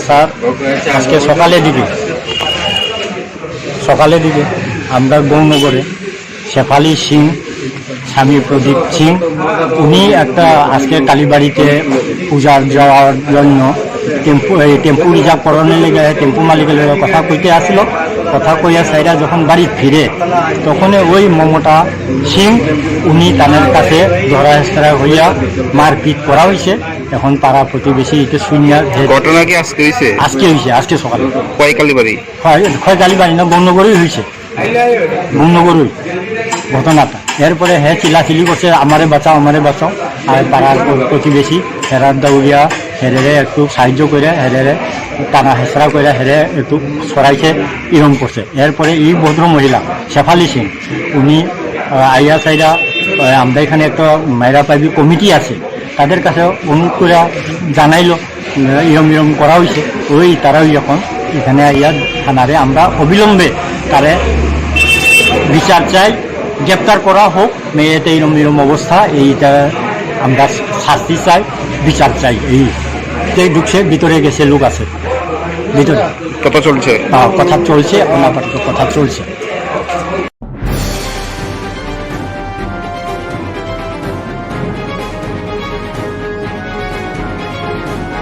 Sir আজকে সকালের দিকে আমরা গৌরনগরে শেফালি সিং স্বামী প্রদীপ সিং উনি একটা আজকে কালীবাড়িতে পূজার যাওয়ার জন্য টেম্পু রিজার্ভ করানোর লেগে টেম্পু মালিকের লেগে কথা কইতে আসলো। কথা কইয়া সাইরা যখন বাড়ি ফিরে তখন ওই মমতা সিং উনি তাদের কাছে ধরা হেস্তরা হইয়া মারপিট করা হয়েছে। এখন পাড়া প্রতিবেশী এটা শুনিয়া ঘটনা কি আজকে হয়েছে? আজকে সকালে কয় কালীবাড়ি? হয় কালীবাড়ি না গৌরনগরই হয়েছে, গৌরনগরই ঘটনাটা। এরপরে হ্যাঁ চিল্লাচিল্লি করছে আমারে বাঁচাও আর পাড়ার প্রতিবেশী হেরার দৌড়িয়া হেরে একটু সাহায্য করে হেরে টানা হেসরা করে হেরে একটু সরাইছে ইরম করছে। এরপরে এই ভদ্র মহিলা শেফালি সিং উনি আইয়া সাইরা আমরা এখানে একটা মায়েরা পাইবি কমিটি আছে তাদের কাছে অনুরোধ করে জানাইলো ইরম করা হয়েছে। ওই তারাই যখন এখানে আইয়া থানারে আমরা অবিলম্বে তারে বিচার চাই, গ্রেপ্তার করা হোক। মেয়েতে এরম অবস্থা, এইটা আমরা শাস্তি চাই, বিচার চাই। এই ঢুকছে, ভিতরে গেছে, লোক আছে ভিতরে, কথা চলছে এখন আপাতত কথা চলছে।